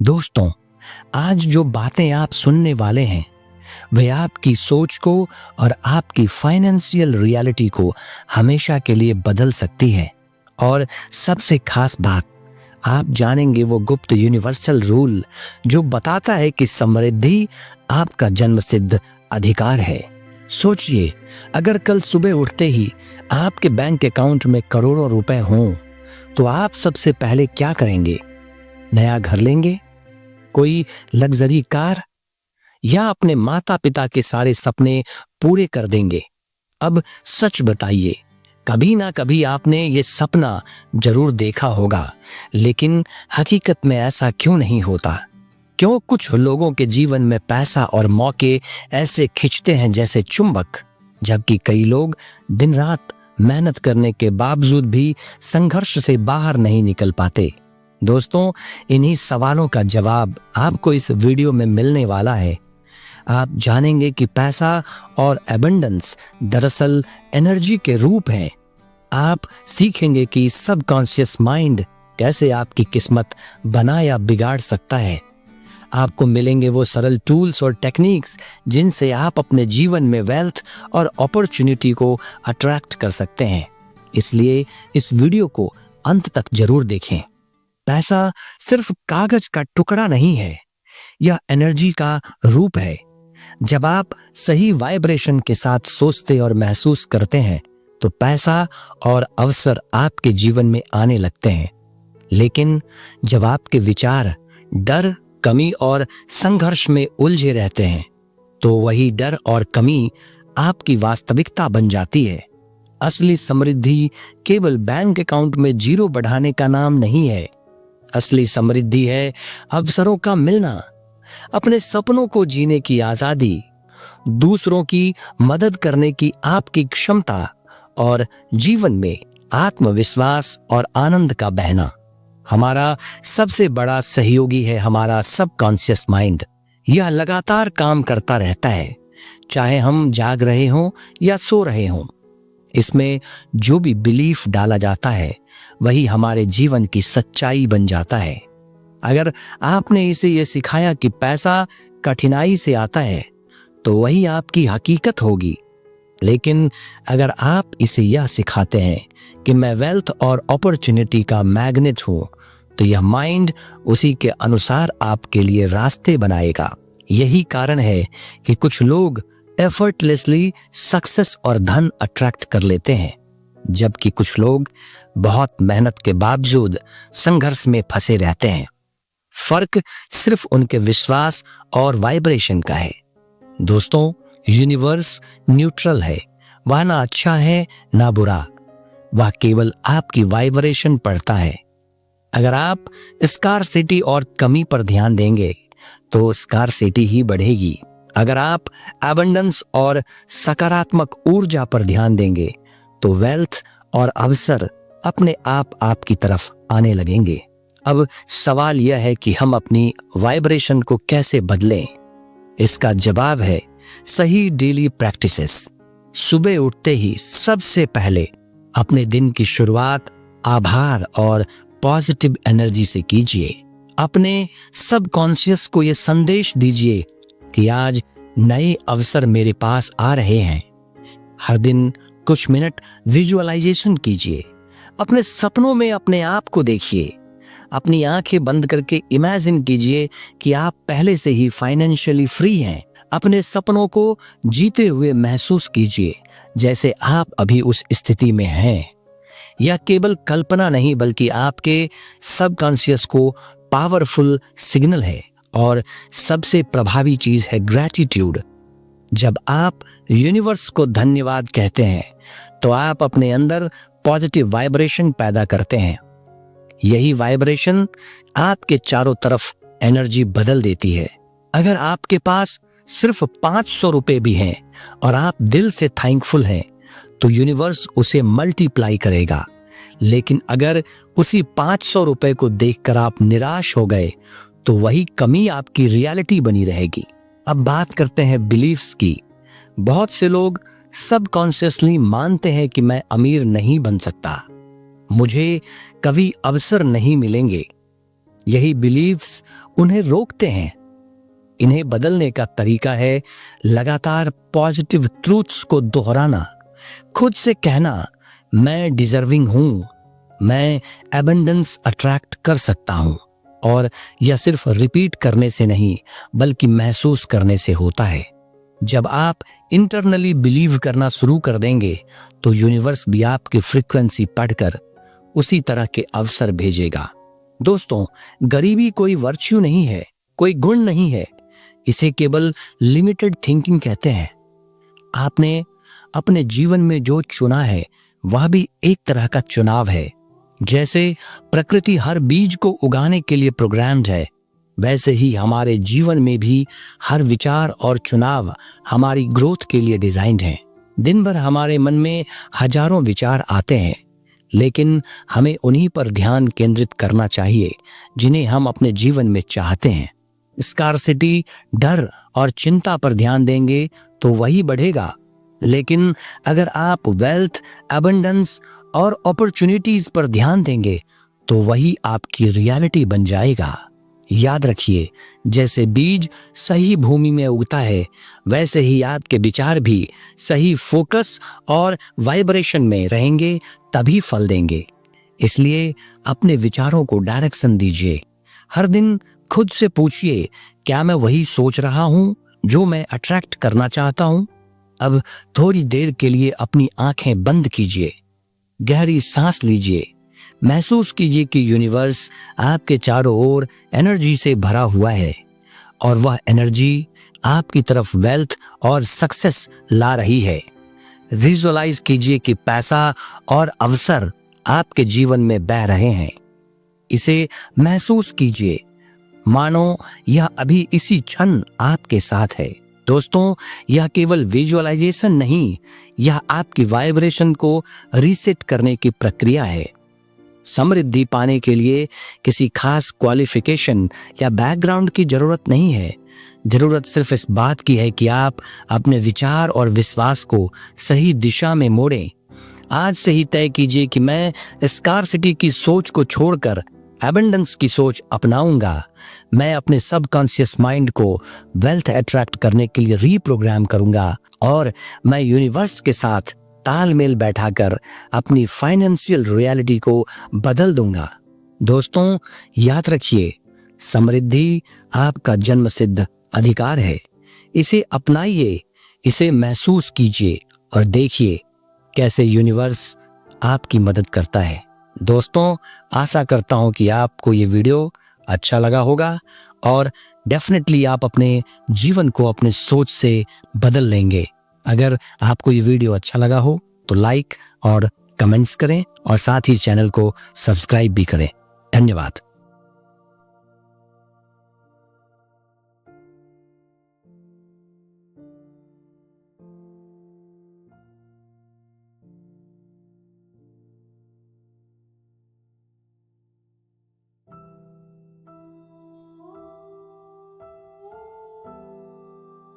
दोस्तों, आज जो बातें आप सुनने वाले हैं वे आपकी सोच को और आपकी फाइनेंशियल रियलिटी को हमेशा के लिए बदल सकती है। और सबसे खास बात, आप जानेंगे वो गुप्त यूनिवर्सल रूल जो बताता है कि समृद्धि आपका जन्मसिद्ध अधिकार है। सोचिए, अगर कल सुबह उठते ही आपके बैंक अकाउंट में करोड़ों रुपए हों तो आप सबसे पहले क्या करेंगे? नया घर लेंगे, कोई लग्जरी कार, या अपने माता पिता के सारे सपने पूरे कर देंगे? अब सच बताइए, कभी ना कभी आपने ये सपना जरूर देखा होगा, लेकिन हकीकत में ऐसा क्यों नहीं होता? क्यों कुछ लोगों के जीवन में पैसा और मौके ऐसे खिंचते हैं जैसे चुंबक, जबकि कई लोग दिन रात मेहनत करने के बावजूद भी संघर्ष से बाहर नहीं निकल पाते? दोस्तों, इन्हीं सवालों का जवाब आपको इस वीडियो में मिलने वाला है। आप जानेंगे कि पैसा और एबंडेंस दरअसल एनर्जी के रूप हैं। आप सीखेंगे कि सबकॉन्शियस माइंड कैसे आपकी किस्मत बना या बिगाड़ सकता है। आपको मिलेंगे वो सरल टूल्स और टेक्निक्स जिनसे आप अपने जीवन में वेल्थ और अपॉर्चुनिटी को अट्रैक्ट कर सकते हैं। इसलिए इस वीडियो को अंत तक जरूर देखें। पैसा सिर्फ कागज का टुकड़ा नहीं है, यह एनर्जी का रूप है। जब आप सही वाइब्रेशन के साथ सोचते और महसूस करते हैं तो पैसा और अवसर आपके जीवन में आने लगते हैं। लेकिन जब आपके विचार डर, कमी और संघर्ष में उलझे रहते हैं तो वही डर और कमी आपकी वास्तविकता बन जाती है। असली समृद्धि केवल बैंक अकाउंट में जीरो बढ़ाने का नाम नहीं है। असली समृद्धि है अवसरों का मिलना, अपने सपनों को जीने की आजादी, दूसरों की मदद करने की आपकी क्षमता और जीवन में आत्मविश्वास और आनंद का बहना। हमारा सबसे बड़ा सहयोगी है हमारा सबकॉन्शियस माइंड। यह लगातार काम करता रहता है, चाहे हम जाग रहे हों या सो रहे हों। इसमें जो भी बिलीफ डाला जाता है वही हमारे जीवन की सच्चाई बन जाता है। अगर आपने इसे ये सिखाया कि पैसा कठिनाई से आता है तो वही आपकी हकीकत होगी। लेकिन अगर आप इसे यह सिखाते हैं कि मैं वेल्थ और अपॉर्चुनिटी का मैग्नेट हूं, तो यह माइंड उसी के अनुसार आपके लिए रास्ते बनाएगा। यही कारण है कि कुछ लोग एफर्टलेसली सक्सेस और धन अट्रैक्ट कर लेते हैं, जबकि कुछ लोग बहुत मेहनत के बावजूद संघर्ष में फंसे रहते हैं। फर्क सिर्फ उनके विश्वास और वाइब्रेशन का है। दोस्तों, यूनिवर्स न्यूट्रल है, वह ना अच्छा है ना बुरा, वह केवल आपकी वाइब्रेशन पढ़ता है। अगर आप स्कार्सिटी और कमी पर ध्यान देंगे तो स्कार्सिटी ही बढ़ेगी। अगर आप एबंडेंस और सकारात्मक ऊर्जा पर ध्यान देंगे तो वेल्थ और अवसर अपने आप आपकी तरफ आने लगेंगे। अब सवाल यह है कि हम अपनी वाइब्रेशन को कैसे बदलें? इसका जवाब है सही डेली प्रैक्टिसेस। सुबह उठते ही सबसे पहले अपने दिन की शुरुआत आभार और पॉजिटिव एनर्जी से कीजिए। अपने सबकॉन्शियस को यह संदेश दीजिए कि आज नए अवसर मेरे पास आ रहे हैं। हर दिन कुछ मिनट विजुअलाइजेशन कीजिए। अपने सपनों में अपने आप को देखिए। अपनी आंखें बंद करके इमेजिन कीजिए कि आप पहले से ही फाइनेंशियली फ्री हैं। अपने सपनों को जीते हुए महसूस कीजिए जैसे आप अभी उस स्थिति में हैं। यह केवल कल्पना नहीं बल्कि आपके सबकॉन्शियस को पावरफुल सिग्नल है। और सबसे प्रभावी चीज है ग्रैटिट्यूड। जब आप यूनिवर्स को धन्यवाद कहते हैं तो आप अपने अंदर पॉजिटिव वाइब्रेशन पैदा करते हैं। यही वाइब्रेशन आपके चारों तरफ एनर्जी बदल देती है। अगर आपके पास सिर्फ 500 रुपए भी हैं और आप दिल से थैंकफुल हैं तो यूनिवर्स उसे मल्टीप्लाई करेगा। लेकिन अगर उसी 500 रुपए को देखकर आप निराश हो गए तो वही कमी आपकी रियलिटी बनी रहेगी। अब बात करते हैं बिलीफ्स की। बहुत से लोग सबकॉन्शियसली मानते हैं कि मैं अमीर नहीं बन सकता, मुझे कभी अवसर नहीं मिलेंगे, यही बिलीव्स उन्हें रोकते हैं। इन्हें बदलने का तरीका है लगातार पॉजिटिव ट्रूथ्स को दोहराना, खुद से कहना मैं डिजर्विंग हूं, मैं एबंडेंस अट्रैक्ट कर सकता हूं। और यह सिर्फ रिपीट करने से नहीं बल्कि महसूस करने से होता है। जब आप इंटरनली बिलीव करना शुरू कर देंगे तो यूनिवर्स भी आपकी फ्रीक्वेंसी पढ़कर उसी तरह के अवसर भेजेगा। दोस्तों, गरीबी कोई वर्च्यू नहीं है, कोई गुण नहीं है, इसे केवल लिमिटेड थिंकिंग कहते हैं। आपने अपने जीवन में जो चुना है वह भी एक तरह का चुनाव है। जैसे प्रकृति हर बीज को उगाने के लिए प्रोग्राम्ड है, वैसे ही हमारे जीवन में भी हर विचार और चुनाव हमारी ग्रोथ के लिए डिजाइन्ड है। दिन भर हमारे मन में हजारों विचार आते हैं, लेकिन हमें उन्हीं पर ध्यान केंद्रित करना चाहिए जिन्हें हम अपने जीवन में चाहते हैं। स्कार्सिटी, डर और चिंता पर ध्यान देंगे तो वही बढ़ेगा, लेकिन अगर आप वेल्थ, अबंडेंस और अपॉर्चुनिटीज पर ध्यान देंगे तो वही आपकी रियलिटी बन जाएगा। याद रखिए, जैसे बीज सही भूमि में उगता है वैसे ही आपके विचार भी सही फोकस और वाइब्रेशन में रहेंगे तभी फल देंगे। इसलिए अपने विचारों को डायरेक्शन दीजिए। हर दिन खुद से पूछिए, क्या मैं वही सोच रहा हूं जो मैं अट्रैक्ट करना चाहता हूं? अब थोड़ी देर के लिए अपनी आंखें बंद कीजिए, गहरी सांस लीजिए, महसूस कीजिए कि यूनिवर्स आपके चारों ओर एनर्जी से भरा हुआ है और वह एनर्जी आपकी तरफ वेल्थ और सक्सेस ला रही है। विजुअलाइज कीजिए कि पैसा और अवसर आपके जीवन में बह रहे हैं। इसे महसूस कीजिए मानो यह अभी इसी क्षण आपके साथ है। दोस्तों, यह केवल विजुअलाइजेशन नहीं, यह आपकी वाइब्रेशन को रीसेट करने की प्रक्रिया है। समृद्धि पाने के लिए किसी खास क्वालिफिकेशन या बैकग्राउंड की जरूरत नहीं है। जरूरत सिर्फ इस बात की है कि आप अपने विचार और विश्वास को सही दिशा में मोड़ें। आज से ही तय कीजिए कि मैं स्कार्सिटी की सोच को छोड़कर एबंडेंस की सोच अपनाऊंगा। मैं अपने सबकॉन्शियस माइंड को वेल्थ अट्रैक्ट करने के लिए रीप्रोग्राम करूंगा और मैं यूनिवर्स के साथ तालमेल बैठाकर अपनी फाइनेंशियल रियलिटी को बदल दूंगा। दोस्तों, याद रखिए, समृद्धि आपका जन्मसिद्ध अधिकार है। इसे अपनाइए, इसे महसूस कीजिए और देखिए कैसे यूनिवर्स आपकी मदद करता है। दोस्तों, आशा करता हूं कि आपको ये वीडियो अच्छा लगा होगा और डेफिनेटली आप अपने जीवन को अपने सोच से बदल लेंगे। अगर आपको ये वीडियो अच्छा लगा हो तो लाइक और कमेंट्स करें और साथ ही चैनल को सब्सक्राइब भी करें। धन्यवाद।